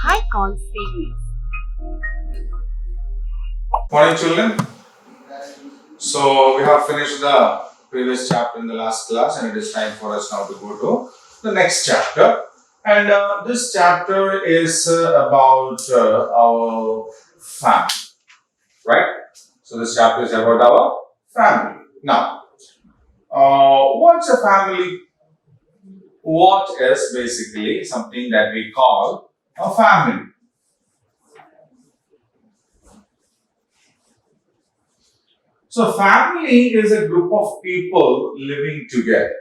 High Call series. Morning, children. So we have finished the previous chapter in the last class, and it is time for us now to go to the next chapter. And this chapter is about our family, right? So this chapter is about our family. Now, what's a family? What is basically something that we call a family? So, family is a group of people living together.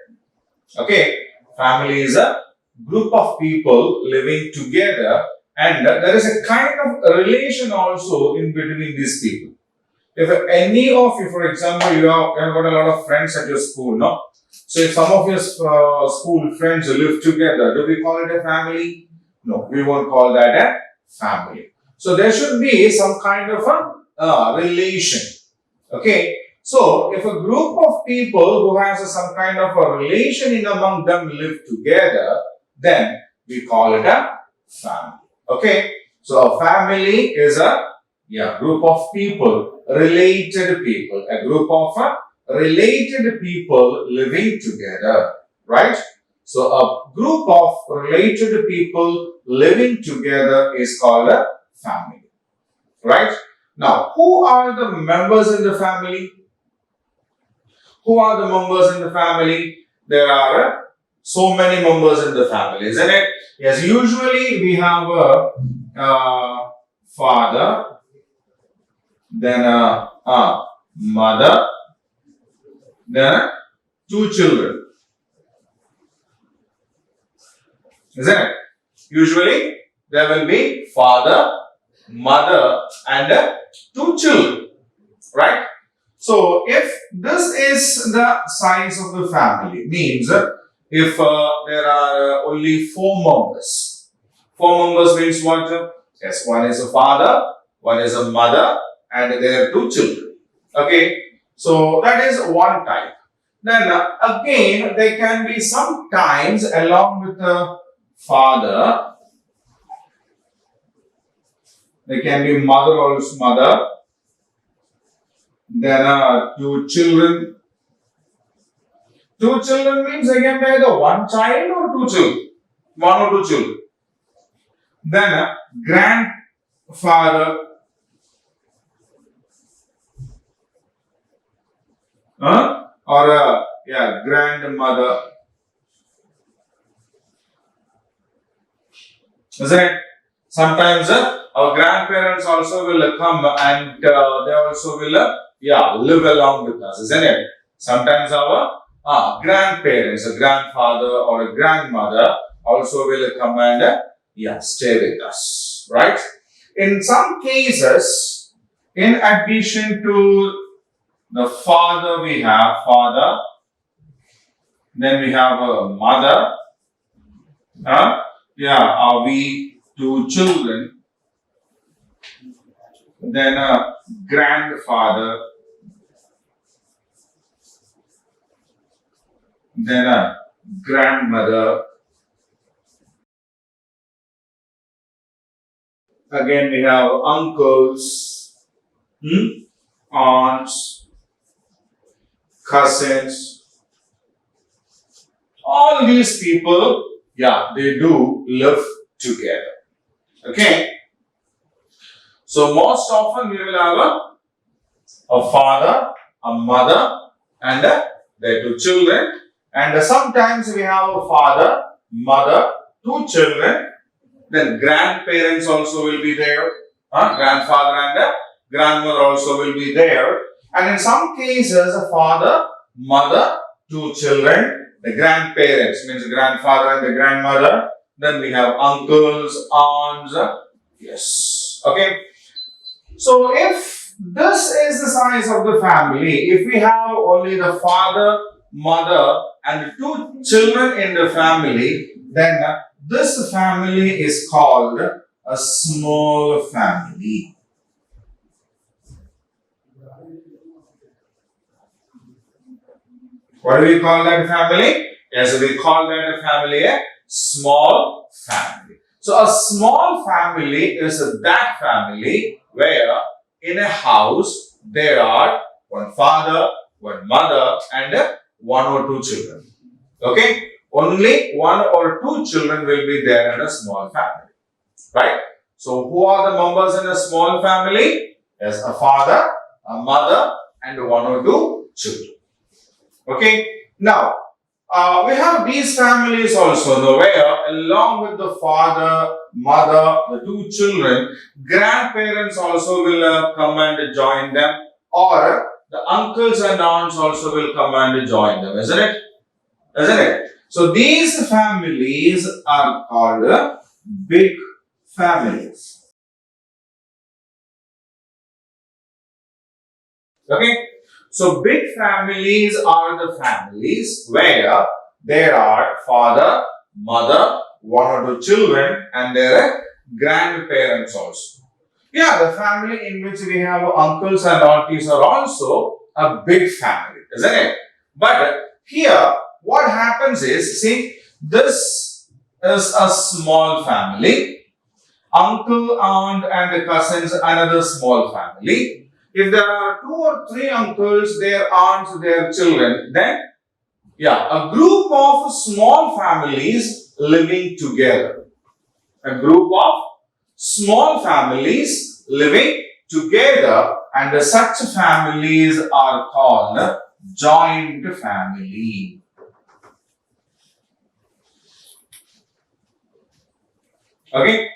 Okay, family is a group of people living together, and there is a kind of a relation also in between these people. If any of you, for example, you have got a lot of friends at your school, no? So, if some of your school friends live together, do we call it a family? No, we won't call that a family. So, there should be some kind of a relation. Okay, so if a group of people who has some kind of a relation in among them live together, then we call it a family. Okay, so a family is a group of people, related people, a group of related people living together, right? So a group of related people living together is called a family, right? Now, who are the members in the family? Who are the members in the family? There are so many members in the family, isn't it? Yes, usually we have a father, then a mother, then two children, isn't it? Usually there will be father, mother, and two children, right? So, if this is the size of the family, means if there are only four members means what? Yes, one is a father, one is a mother, and there are two children. Okay, so that is one type. Then again, there can be sometimes along with the father, there can be mother, then two children. Two children means again either one child or two children. One or two children. Then grandfather. Or grandmother. Isn't it? Sometimes our grandparents also will come and they also will live along with us, isn't it? Sometimes our grandparents, a grandfather or a grandmother also will come and stay with us, right? In some cases, in addition to the father, we have father, then we have a mother, we two children, then a grandfather, then a grandmother. Again, we have uncles, aunts, cousins. All these people, they do live together. Okay. So most often we will have a father, a mother, and their two children. And sometimes we have a father, mother, two children. Then grandparents also will be there. Grandfather and grandmother also will be there. And in some cases, a father, mother, two children, the grandparents means the grandfather and the grandmother. Then we have uncles, aunts. Yes. Okay. So if this is the size of the family, if we have only the father, mother, and two children in the family, then this family is called a small family. What do we call that family? Yes, we call that a family a small family. So a small family is that family where in a house there are one father, one mother, and one or two children. Okay? Only one or two children will be there in a small family. Right? So who are the members in a small family? Yes, a father, a mother, and one or two children. Okay? Now, we have these families also, where along with the father, mother, the two children, grandparents also will come and join them, or the uncles and aunts also will come and join them, isn't it? Isn't it? So these families are called big families. Okay? So big families are the families where there are father, mother, one or two children, and their grandparents also. Yeah, the family in which we have uncles and aunties are also a big family, isn't it? But here, what happens is, see, this is a small family. Uncle, aunt, and the cousins, another small family. If there are two or three uncles, their aunts, their children, then yeah, a group of small families living together. A group of small families living together, and such families are called joint family. Okay,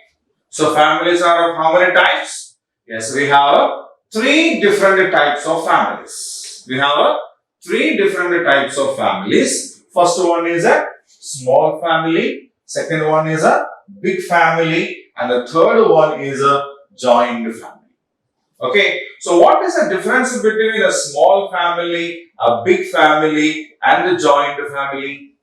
so families are of how many types? Yes, we have three different types of families. We have three different types of families. First one is a small family, second one is a big family, and the third one is a joint family. Okay, so what is the difference between a small family, a big family, and a joint family?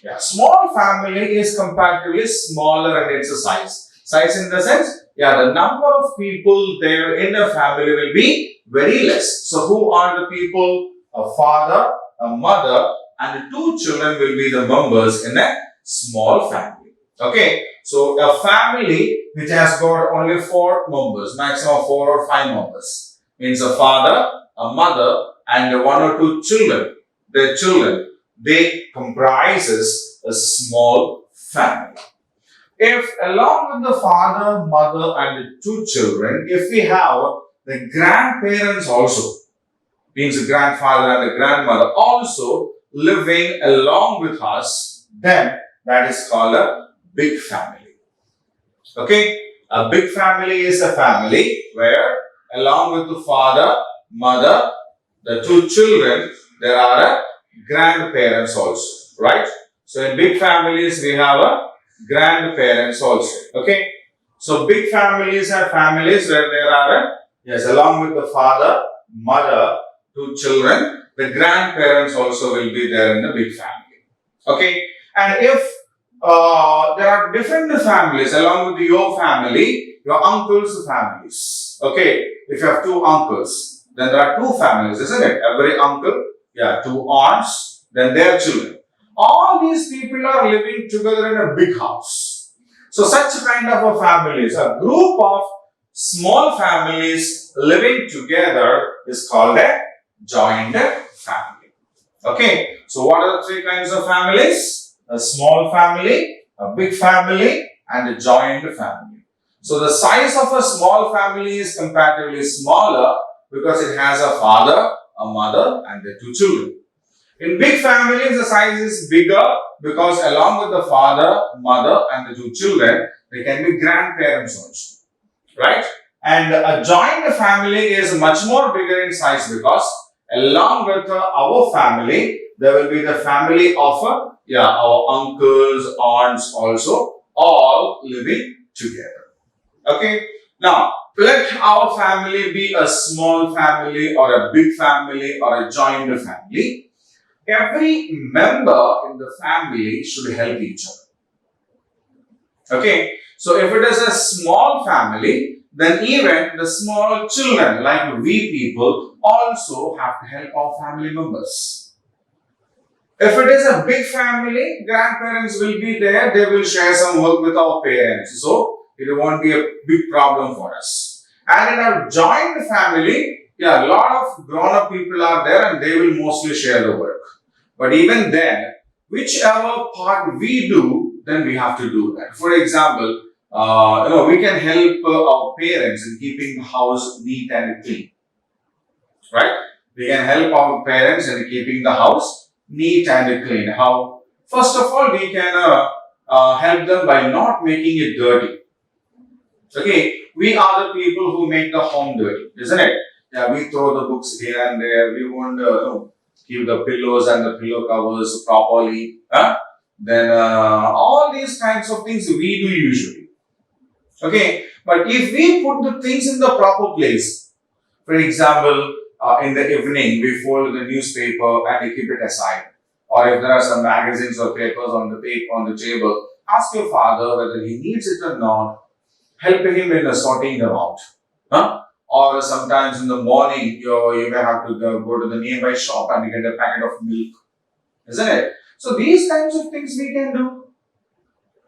Yeah, small family is comparatively smaller in its size. Size in the sense, yeah, the number of people there in a family will be very less. So who are the people? A father, a mother, and two children will be the members in a small family. Okay, so a family which has got only four members, maximum four or five members, means a father, a mother, and one or two children. Their children, they comprises a small family. If along with the father, mother, and the two children, if we have the grandparents also, means the grandfather and the grandmother also living along with us, then that is called a big family. Okay, a big family is a family where along with the father, mother, the two children, there are grandparents also, right? So in big families we have grandparents also. Okay, so big families are families where there are yes, along with the father, mother, two children, the grandparents also will be there in the big family. Okay, and if there are different families along with your family, your uncles' families. Okay, if you have two uncles, then there are two families, isn't it? Every uncle, yeah, two aunts, then their children. All these people are living together in a big house. So such kind of a families, a group of small families living together is called a joint family. Okay, so what are the three kinds of families? A small family, a big family, and a joint family. So the size of a small family is comparatively smaller because it has a father, a mother, and the two children. In big families, the size is bigger because along with the father, mother, and the two children, they can be grandparents also, right? And a joint family is much more bigger in size because along with our family, there will be the family of our uncles, aunts also, all living together. Okay. Now, let our family be a small family or a big family or a joint family. Every member in the family should help each other. Okay, so if it is a small family, then even the small children, like we people, also have to help our family members. If it is a big family, grandparents will be there, they will share some work with our parents. So it won't be a big problem for us. And in a joint family, yeah, a lot of grown-up people are there and they will mostly share the work. But even then, whichever part we do, then we have to do that. For example, we can help our parents in keeping the house neat and clean, right? We can help our parents in keeping the house neat and clean. How? First of all, we can help them by not making it dirty. Okay, we are the people who make the home dirty, isn't it? Yeah, we throw the books here and there. We won't keep the pillows and the pillow covers properly. Huh? Then all these kinds of things we do usually. Okay, but if we put the things in the proper place, for example, in the evening we fold the newspaper and we keep it aside, or if there are some magazines or papers on the table, ask your father whether he needs it or not. Help him in sorting them out. Huh? Or sometimes in the morning, you may have to go to the nearby shop and get a packet of milk, isn't it? So these kinds of things we can do.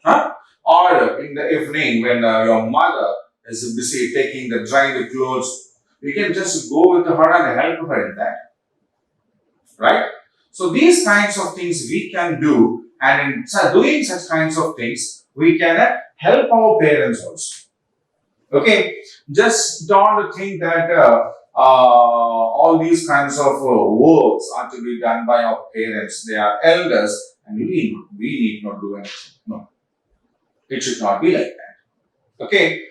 Huh? Or in the evening when your mother is busy taking the drying the clothes, we can just go with her and help her in that. Right? So these kinds of things we can do, and in doing such kinds of things, we can help our parents also. Okay, just don't think that all these kinds of works are to be done by our parents. They are elders, and we need not do anything. No, it should not be like that. Okay,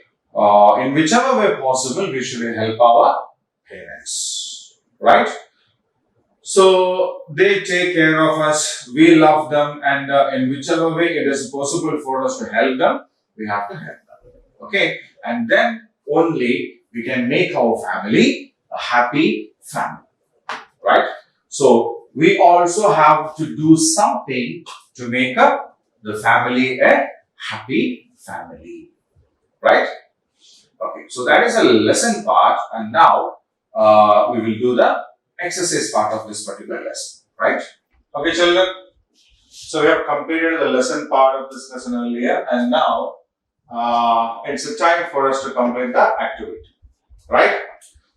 in whichever way possible, we should help our parents, right? So they take care of us, we love them, and in whichever way it is possible for us to help them, we have to help them. Okay, and then only we can make our family a happy family, right? So we also have to do something to make up the family a happy family, right? Okay, so that is a lesson part, and now we will do the exercise part of this particular lesson, right? Okay, children. So we have completed the lesson part of this lesson earlier, and now it's a time for us to complete the activity, right?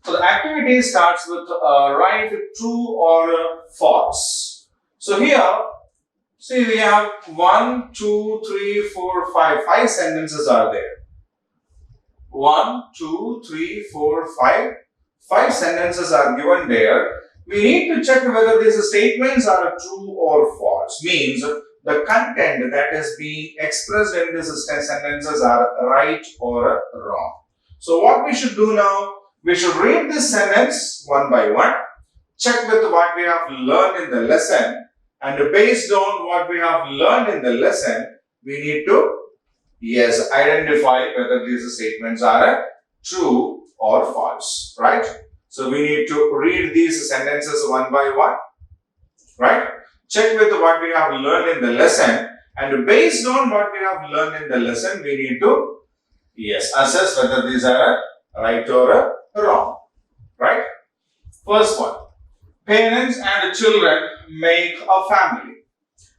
So the activity starts with write true or false. So here, see, we have 1, 2, 3, 4, 5. 5 sentences are there. 1, 2, 3, 4, 5. 5 sentences are given there. We need to check whether these statements are true or false. Means the content that is being expressed in these sentences are right or wrong. So what we should do now? We should read this sentence one by one, check with what we have learned in the lesson, and based on what we have learned in the lesson, we need to, yes, identify whether these statements are true or false, right? So we need to read these sentences one by one, right? Check with what we have learned in the lesson, and based on what we have learned in the lesson, we need to, yes, assess whether these are right or wrong, right? First one, parents and children make a family.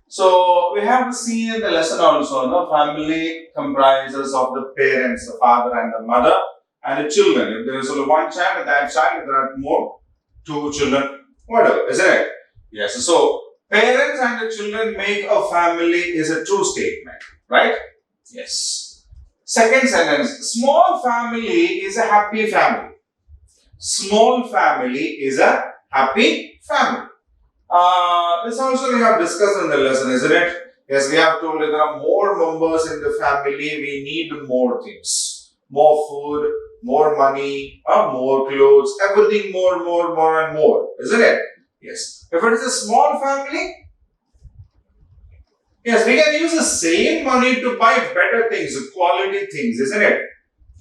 So we have seen in the lesson also, the family comprises of the parents, the father and the mother, and the children. If there is only one child, and that child, if there are more, 2 children, whatever, isn't it? Yes. So parents and the children make a family is a true statement, right? Yes. Second sentence, small family is a happy family. Small family is a happy family. This also we have discussed in the lesson, isn't it? Yes, we have told that there are more members in the family, we need more things. More food, more money, more clothes, everything more and more, isn't it? Yes. If it is a small family, yes, we can use the same money to buy better things, quality things, isn't it?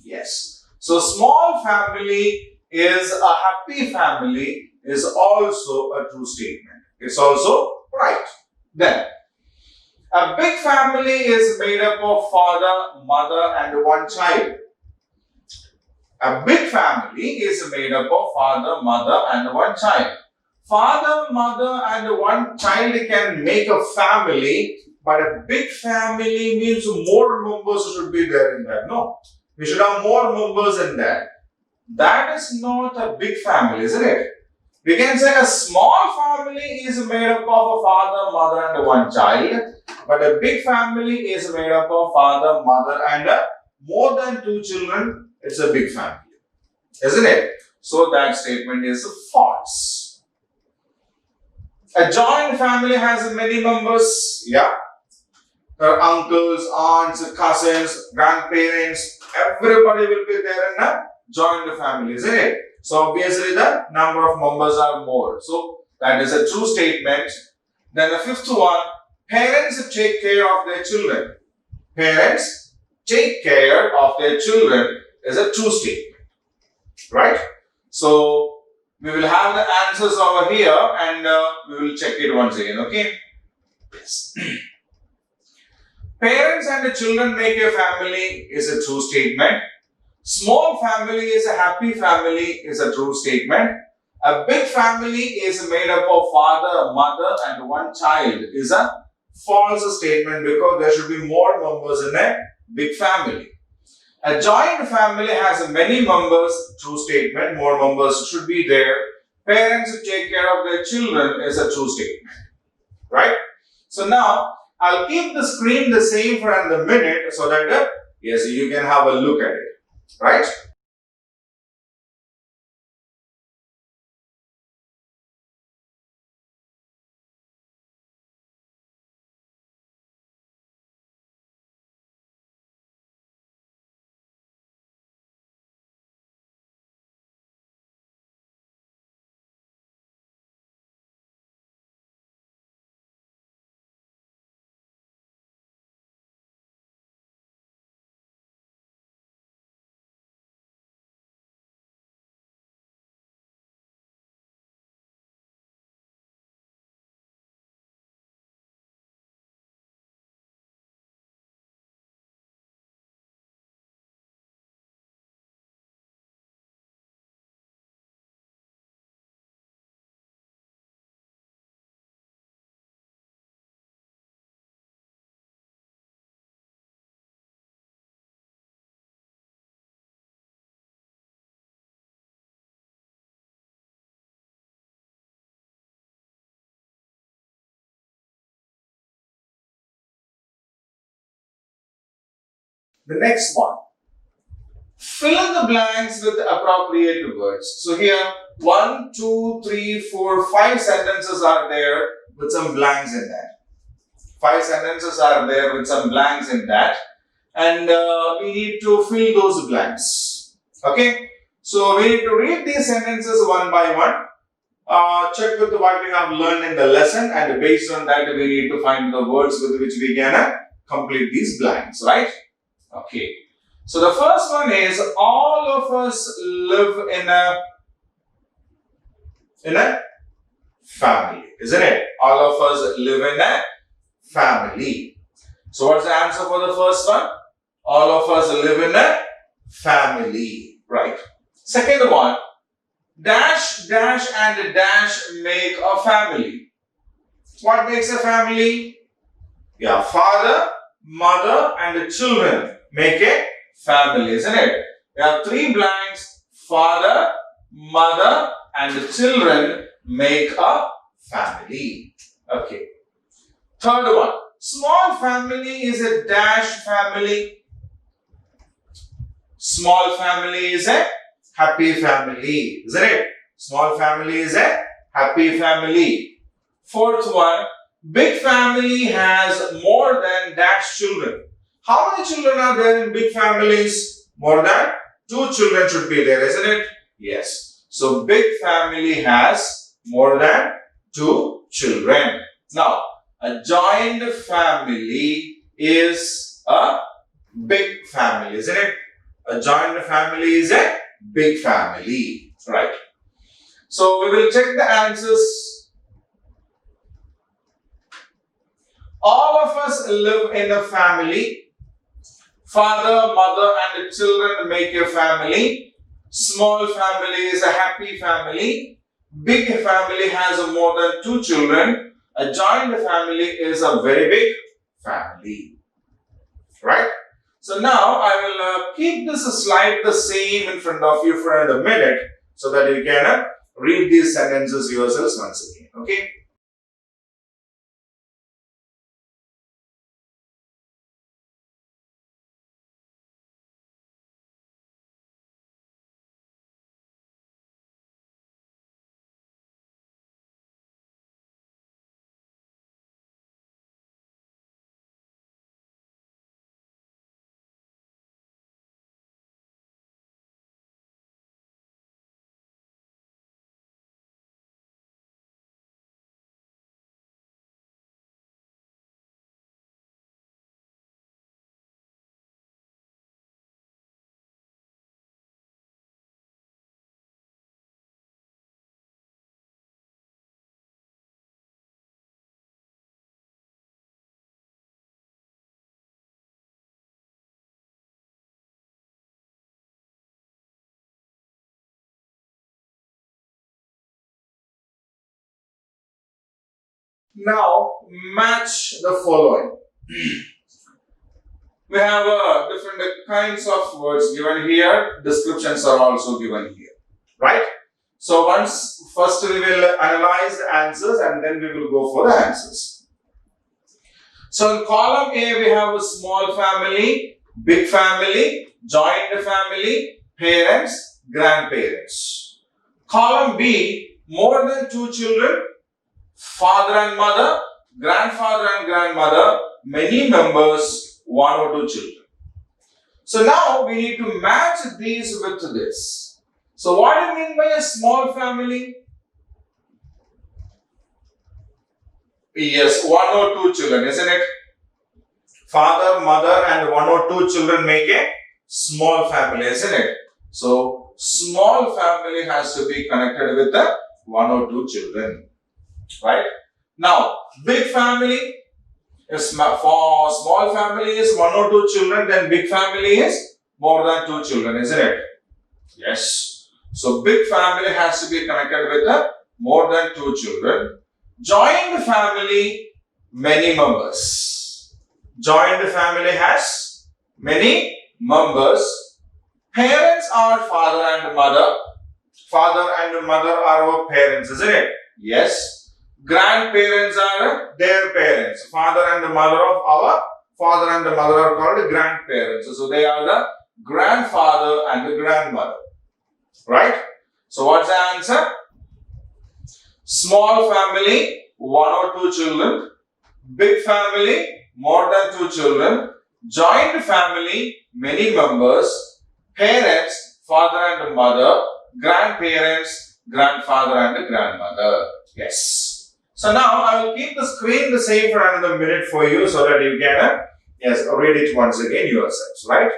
Yes. So small family is a happy family is also a true statement. It's also right. Then, a big family is made up of father, mother and 1 child. A big family is made up of father, mother and 1 child. Father, mother, and one child can make a family, but a big family means more members should be there in that. No, we should have more members in that. That is not a big family, isn't it? We can say a small family is made up of a father, mother, and one child, but a big family is made up of father, mother, and more than two children. It's a big family, isn't it? So that statement is false. A joint family has many members. Yeah. Uncles, aunts, cousins, grandparents, everybody will be there in a joint family, isn't it? So obviously the number of members are more. So that is a true statement. Then the fifth one, parents take care of their children. Parents take care of their children is a true statement. Right? So we will have the answers over here and we will check it once again. Okay? Yes. Parents and the children make a family is a true statement. Small family is a happy family is a true statement. A big family is made up of father, mother, and one child is a false statement because there should be more members in a big family. A joint family has many members, true statement, more members should be there. Parents take care of their children is a true statement. Right? So now, I'll keep the screen the same for a minute so that yes, you can have a look at it. Right? The next one. Fill in the blanks with appropriate words. So here, 1, 2, 3, 4, 5 sentences are there with some blanks in that. 5 sentences are there with some blanks in that. And we need to fill those blanks. Okay? So we need to read these sentences one by one. Check with what we have learned in the lesson, and based on that we need to find the words with which we can complete these blanks, right? Okay. So the first one is all of us live in a family, isn't it? All of us live in a family. So what's the answer for the first one? All of us live in a family, right? Second one, dash, dash and dash make a family. What makes a family? Yeah, father, mother and the children make a family, isn't it? There are 3 blanks, father, mother and the children make a family. Okay. Third one, small family is a dash family. Small family is a happy family, isn't it? Small family is a happy family. Fourth one, big family has more than dash children. How many children are there in big families? More than 2 children should be there, isn't it? Yes. So big family has more than 2 children. Now, a joint family is a big family, isn't it? A joint family is a big family, right? So we will check the answers. All of us live in a family. Father, mother and the children make a family. Small family is a happy family. big family has more than two children. A joint family is a very big family. Right? So now I will keep this slide the same in front of you for a minute so that you can read these sentences yourselves once again. Okay? Now match the following. We have different kinds of words given here. Descriptions are also given here. Right? So first we will analyze the answers and then we will go for the answers. So in column A we have a small family, big family, joint family, parents, grandparents. Column B, more than two children, father and mother, grandfather and grandmother, many members, one or two children. So now we need to match these with this. So what do you mean by a small family? Yes, one or two children, isn't it? Father, mother and one or two children make a small family, isn't it? So small family has to be connected with the one or two children. Right? Now, big family is for small family is one or two children, then big family is more than two children, isn't it? Yes. So, big family has to be connected with the more than two children. Joint family, many members. Joint family has many members. Parents are father and mother. Father and mother are our parents, isn't it? Yes. Grandparents are their parents. Father and the mother of our father and the mother are called grandparents. So they are the grandfather and the grandmother. Right? So what's the answer? Small family, one or two children. Big family, more than two children. Joint family, many members. Parents, father and mother. Grandparents, grandfather and grandmother. Yes. So now I will keep the screen the same for another minute for you so that you can read it once again yourselves, right?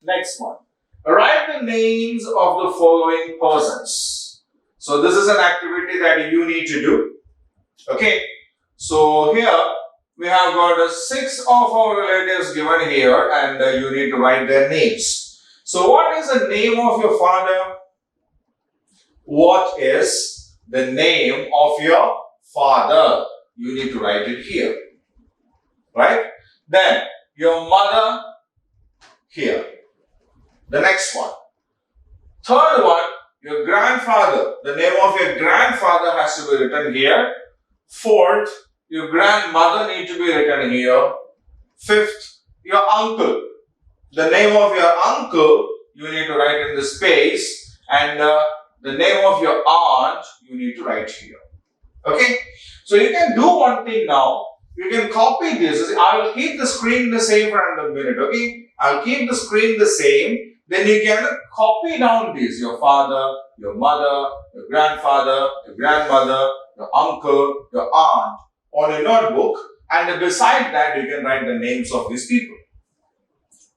Next one. Write the names of the following persons. So this is an activity that you need to do. Okay. So here we have got 6 of our relatives given here and you need to write their names. So what is the name of your father? What is the name of your father? You need to write it here. Right? Then your mother here. The next one. Third one, your grandfather. The name of your grandfather has to be written here. Fourth, your grandmother need to be written here. Fifth, your uncle. The name of your uncle you need to write in the space, and the name of your aunt you need to write here. Okay? So you can do one thing now. You can copy this. I will keep the screen the same for another minute. Okay? I'll keep the screen the same. Then you can copy down this. Your father, your mother, your grandfather, your grandmother, your uncle, your aunt on a notebook. And beside that, you can write the names of these people.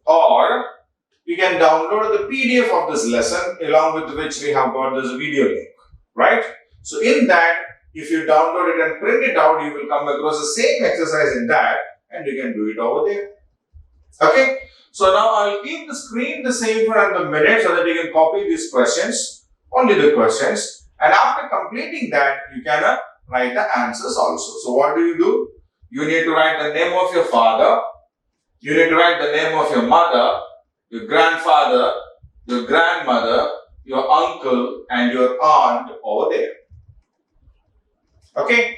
Or you can download the PDF of this lesson along with which we have got this video link. Right? So in that, if you download it and print it out, you will come across the same exercise in that and you can do it over there. Okay? So now I'll keep the screen the same for another minute so that you can copy these questions, only the questions. And after completing that, you can write the answers also. So what do? You need to write the name of your father. You need to write the name of your mother, your grandfather, your grandmother, your uncle and your aunt over there. Okay?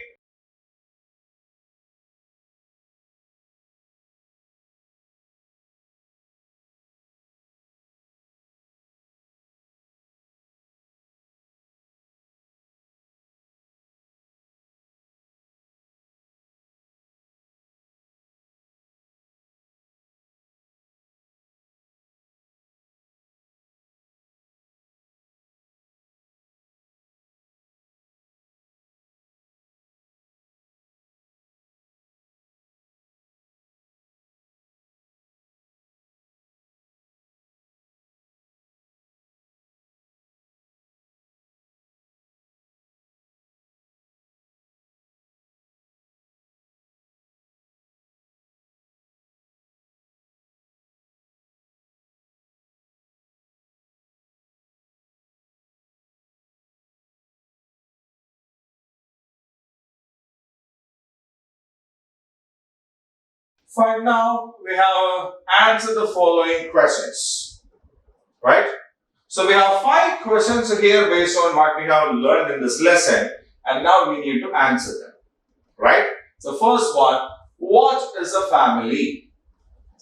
Fine, now we have answered the following questions. Right? So we have 5 questions here based on what we have learned in this lesson, and now we need to answer them. Right? The first one, what is a family?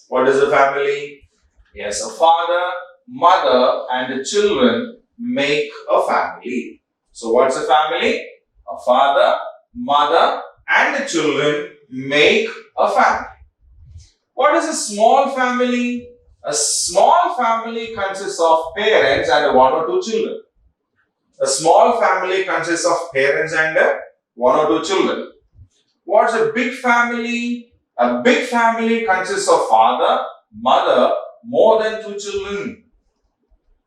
What is a family? Yes, a father, mother, and the children make a family. So what's a family? A father, mother, and the children make a family. What is a small family? A small family consists of parents and 1 or 2 children. A small family consists of parents and 1 or 2 children. What's a big family? A big family consists of father, mother, more than 2 children.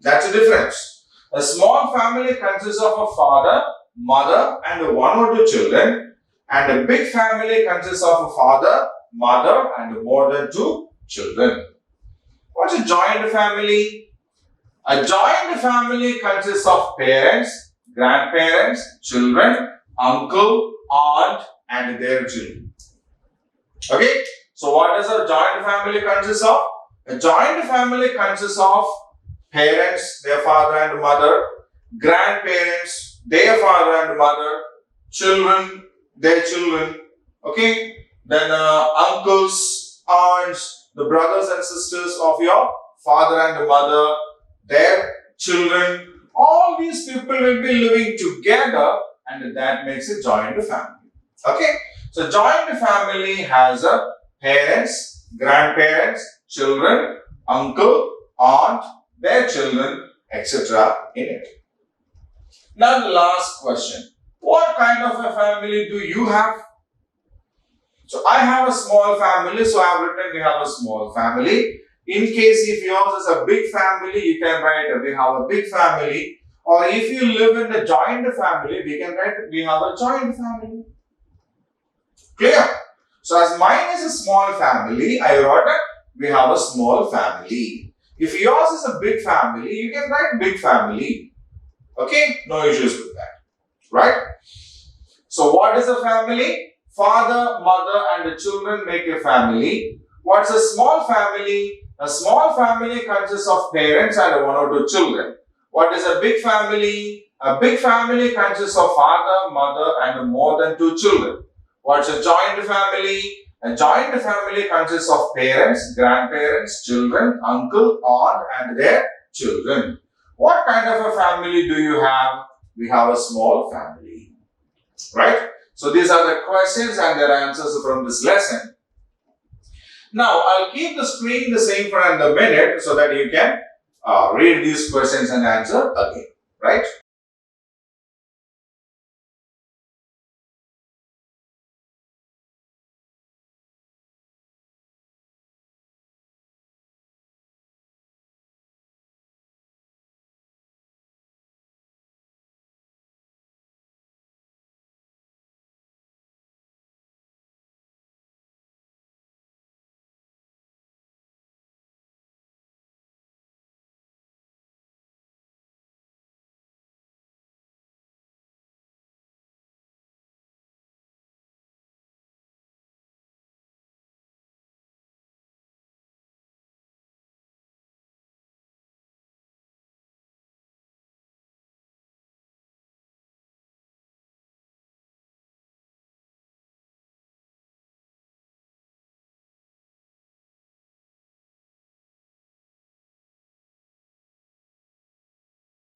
That's the difference. A small family consists of a father, mother, and 1 or 2 children. And a big family consists of a father, mother, and more than 2 children. What's a joint family? A joint family consists of parents, grandparents, children, uncle, aunt, and their children. Okay? So what does a joint family consist of? A joint family consists of parents, their father and mother, grandparents, their father and mother, children, their children, okay? Then uncles, aunts, the brothers and sisters of your father and mother, their children, all these people will be living together and that makes a joint family. Okay? So joint family has a parents, grandparents, children, uncle, aunt, their children, etc. in it. Now the last question. What kind of a family do you have? So I have a small family, so I have written we have a small family. In case if yours is a big family, you can write we have a big family. Or if you live in a joint family, we can write we have a joint family. Clear? So as mine is a small family, I wrote we have a small family. If yours is a big family, you can write big family. Okay? No issues with that. Right? So what is a family? Father, mother, and the children make a family. What's a small family? A small family consists of parents and 1 or 2 children. What is a big family? A big family consists of father, mother, and more than 2 children. What's a joint family? A joint family consists of parents, grandparents, children, uncle, aunt, and their children. What kind of a family do you have? We have a small family, right? So these are the questions and their answers from this lesson. Now, I'll keep the screen the same for another minute so that you can read these questions and answer again, right?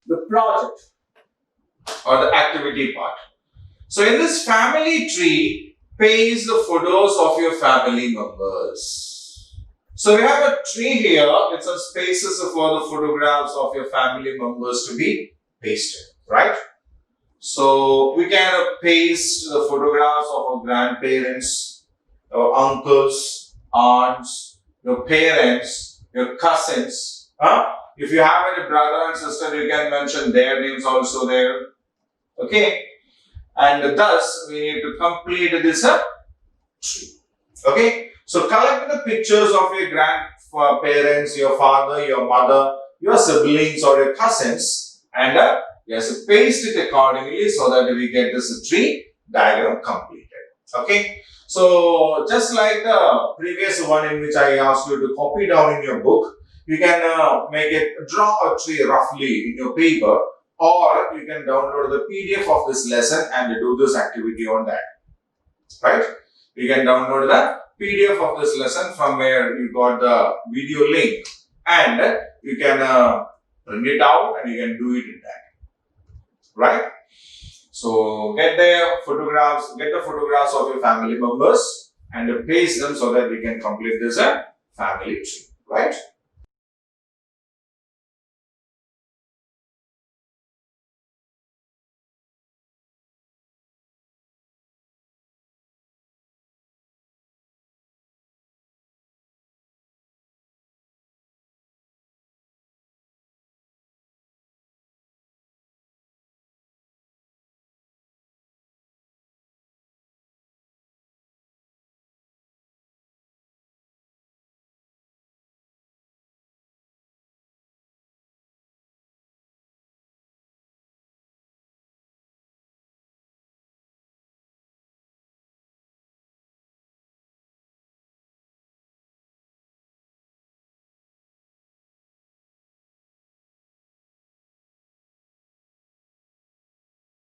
The project or the activity part. So in this family tree, paste the photos of your family members. So we have a tree here with some spaces for the photographs of your family members to be pasted, right? So we can paste the photographs of our grandparents, your uncles, aunts, your parents, your cousins. If you have any brother and sister, you can mention their names also there. Okay. And thus, we need to complete this tree. Okay. So collect the pictures of your grandparents, your father, your mother, your siblings or your cousins, and yes, paste it accordingly so that we get this tree diagram completed. Okay. So just like the previous one in which I asked you to copy down in your book, you can draw a tree roughly in your paper, or you can download the PDF of this lesson and do this activity on that. Right? You can download the PDF of this lesson from where you got the video link, and you can print it out and you can do it in that. Right? So get the photographs of your family members and paste them so that we can complete this family tree. Right?